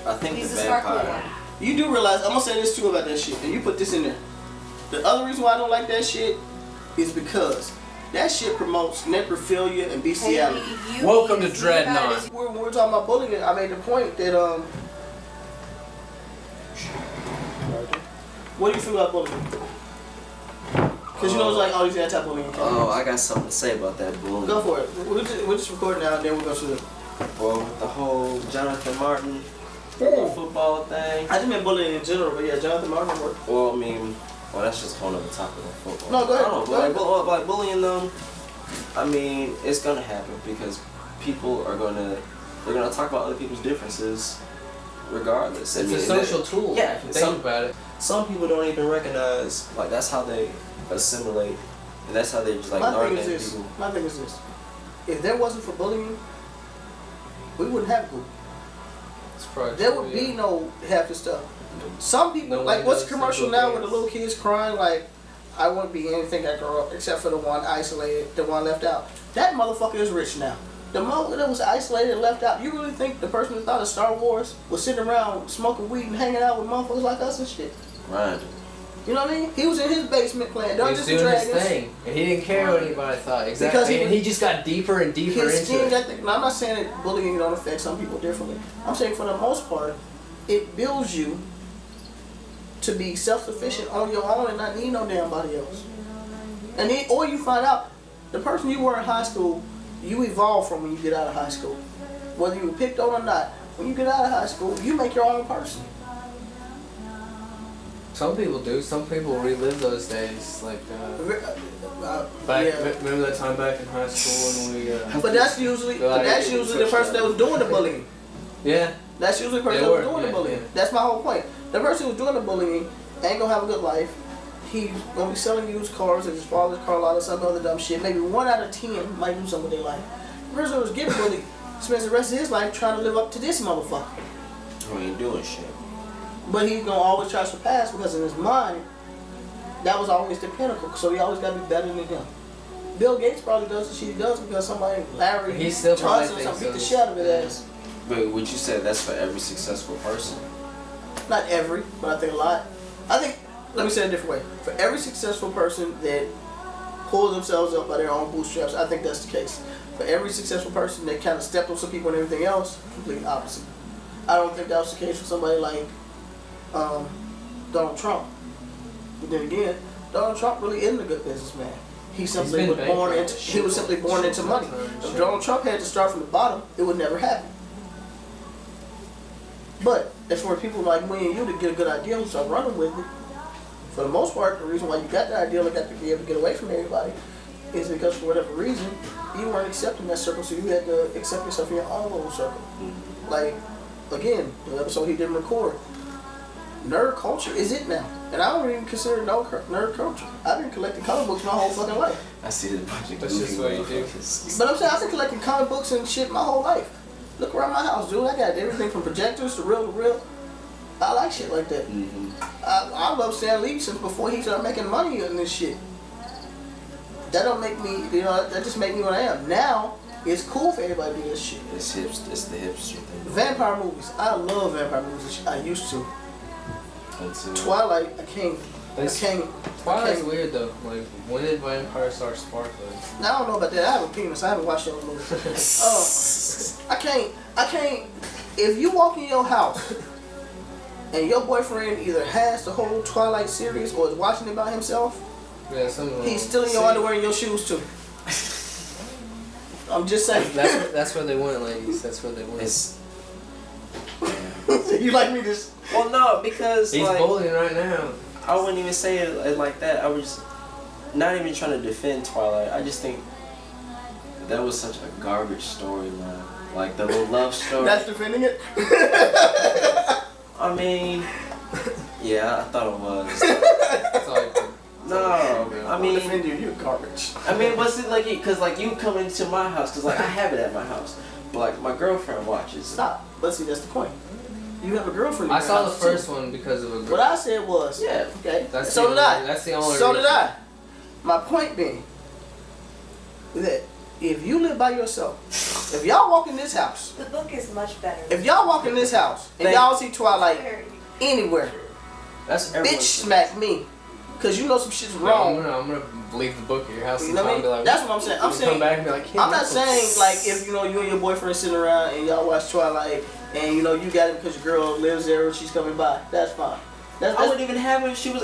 I think He's the the sparkly vampire. one. You do realize, I'm gonna say this too about that shit, and you put this in there. The other reason why I don't like that shit is because that shit promotes necrophilia and bestiality. Hey, Welcome to see Dreadnaught. how it is. When we were talking about bullying, I made the point that what do you feel about bullying? Because you know it's like all these anti-bullying. Oh, I got something to say about that bullying. Go for it. We'll just record now and then we'll go to the... Well, with the whole Jonathan Martin Yeah. football thing. I just meant bullying in general, but yeah, Jonathan Martin worked. Well, I mean, that's just a whole other topic of football. No, go ahead. I don't know, but like bullying them, I mean, it's gonna happen because people are they're gonna talk about other people's differences, regardless. It's a social tool. Yeah, if you think about it. Some people don't even recognize, like, that's how they assimilate, and that's how they just like My learn thing is that this. people. My thing is this. If there wasn't for bullying, we wouldn't have Google. It's probably There true, would yeah. be no half the stuff. Some people, No like, one what's the does commercial simple now with the things. little kids crying, like, I wouldn't be anything I grow up except for the one isolated, the one left out. That motherfucker is rich now. The mother that was isolated and left out, you really think the person that thought of Star Wars was sitting around smoking weed and hanging out with motherfuckers like us and shit? Right. You know what I mean? He was in his basement playing Dungeons He and was doing Dragons. his thing, and he didn't care what anybody thought. Exactly, Because and he just got deeper and deeper His into skin it. got the, now, I'm not saying that bullying don't affect some people differently. I'm saying for the most part, it builds you to be self-sufficient on your own and not need no damn body else. And then, or you find out the person you were in high school, you evolve from when you get out of high school. Whether you were picked on or not, when you get out of high school, you make your own person. Some people do. Some people relive those days. Like, back, Yeah. remember that time back in high school when we. But that's usually the person that was doing the bullying. Yeah. That's usually the person They that was were, doing the yeah, bullying. yeah. That's my whole point. The person who's doing the bullying ain't gonna have a good life. He's gonna be selling used cars at his father's car lot or some other dumb shit. Maybe 1 out of 10 might do something with their life. The person who's getting bullied spends the rest of his life trying to live up to this motherfucker. Who ain't doing shit. But he's gonna always try to surpass because in his mind, that was always the pinnacle. So he always gotta be better than him. Bill Gates probably does the shit he does because somebody, Larry He still probably Johnson, or something, beat the thinks shit out of his so. ass. But what you said, that's for every successful person. Not every, but I think a lot. I think, let me say it a different way. For every successful person that pulls themselves up by their own bootstraps, I think that's the case. For every successful person that kind of stepped on some people and everything else, complete opposite. I don't think that was the case for somebody like Donald Trump. But then again, Donald Trump really isn't a good businessman. He simply was born into money. If Donald Trump had to start from the bottom, it would never happen. But as for people like me and you to get a good idea and start running with it, for the most part, the reason why you got the idea and got to be able to get away from everybody is because for whatever reason, you weren't accepting that circle, so you had to accept yourself in your own little circle. Like, again, the episode he didn't record, nerd culture is it now. And I don't even consider nerd culture. I've been collecting comic books my whole fucking life. I see the project. That's just what you do. But I'm saying I've been collecting comic books and shit my whole life. Look around my house, dude. I got everything from projectors to real. I like shit like that. Mm-hmm. I love Stan Lee since before he started making money in this shit. That don't make me, that just make me what I am. Now, it's cool for everybody to do this shit. It's the hipster thing. Vampire movies. I love vampire movies. I used to. That's it. Twilight, I can't. Twilight's weird though. Like, when did vampires start sparkling? Now I don't know about that. I have a penis. I haven't watched those movies. I can't. If you walk in your house and your boyfriend either has the whole Twilight series or is watching it by himself, Yeah, something wrong. he's still in your underwear and your shoes too. I'm just saying. That's where they went, ladies. That's where they went. You like me to? Well, no, because He's like, bullying right now. I wouldn't even say it like that. I was not even trying to defend Twilight. I just think that was such a garbage storyline. Like the little love story. That's defending it. I mean, yeah, I thought it was. That's all you can- No, I I'm mean, defend you. You're garbage. I mean, what's it like? Cause like you come into my house, cause like I have it at my house, but like my girlfriend watches. Stop. But see, that's the point. You have a girlfriend. in I your saw the house, first too. one because of a girl. What I said was, Yeah. okay. That's So the did only- I. that's the only So did reason. I. My point being that if you live by yourself If y'all walk in this house, The book is much better. if y'all walk in this house and y'all see Twilight anywhere, That's bitch everyone's. smack me. Cause you know some shit's I'm wrong. gonna leave the book at your house You know what I and be mean? like, That's what I'm saying. I'm come saying, back and be like, I'm not saying like if you know you and your boyfriend sitting around and y'all watch Twilight and you know you got it because your girl lives there or she's coming by. That's fine. That's I wouldn't even have it if she was.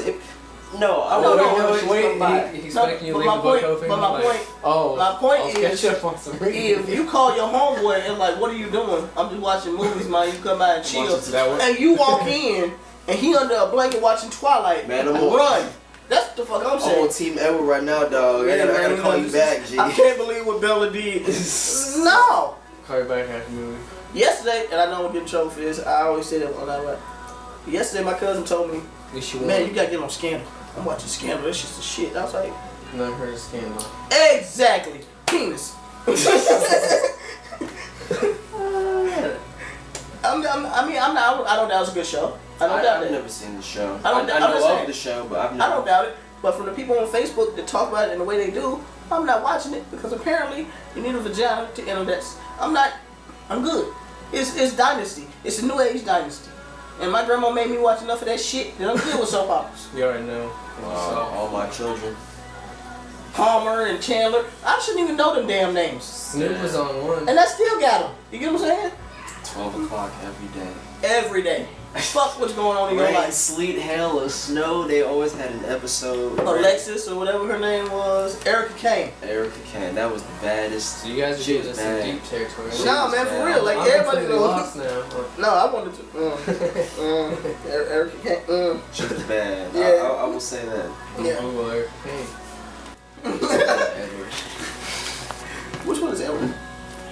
No, I No, wouldn't no, have it if she was coming by. He's No, making you but leave my the book point- open. but my like, point- oh, my point I'll is, catch up on some reading. if you call your homeboy and like, what are you doing? I'm just watching movies, man. You come by and chill. That way. And you walk in and he under a blanket watching Twilight. Man, I'm run. That's what the fuck I'm I'm saying. on Team Edward right now, dog. Yeah, I gotta man, call know, you back, G. I can't believe what Bella did. No. Call you back after the movie. Yesterday, and I know I'm gonna get in trouble for this. I always say that when I rap. Yesterday, my cousin told me, At least you "Man, you gotta get on Scandal." I'm watching Scandal. That shit's the shit. I was like, never heard of Scandal. exactly, penis. I'm not. I don't doubt it was a good show. I don't doubt I've it. never seen the show. I don't- I I'm know just saying. of the show, but I've I never. don't doubt it. But from the people on Facebook that talk about it in the way they do, I'm not watching it because apparently you need a vagina to enter that. I'm not. I'm good. It's Dynasty. It's a new age Dynasty. And my grandma made me watch enough of that shit that I'm good with soap operas. You already know. All my children. Palmer and Chandler. I shouldn't even know them damn names. Snoop was on one. And I still got them. You get what I'm saying? 12 o'clock every day. Every day. Fuck what's going on in your Rain, life. sleet, hail, or snow. They always had an episode. Alexis or whatever her name was. Erica Kane. Erica Kane. That was the baddest. So you guys are She getting was into some bad. deep territory. She Nah, was man, bad. for real. Like I'm everybody completely knows. lost now. No, I wanted to. Erica Kane. She was bad. Yeah. I will say that. Yeah. Google Erica Kane. Edward. Which one is Edward?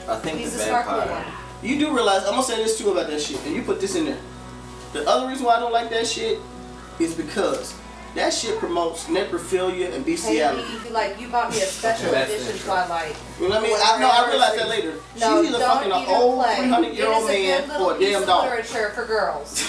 I think He's the the sparkly vampire. one. You do realize, I'm gonna say this too about that shit, and you put this in there. The other reason why I don't like that shit is because that shit promotes necrophilia and Hey, bestiality. you bought me a special That's edition true. Twilight. You know what I mean? I realized that later. No, She's either don't fucking an even old play. 300-year-old It is a man good little or a piece damn of dog. literature for girls.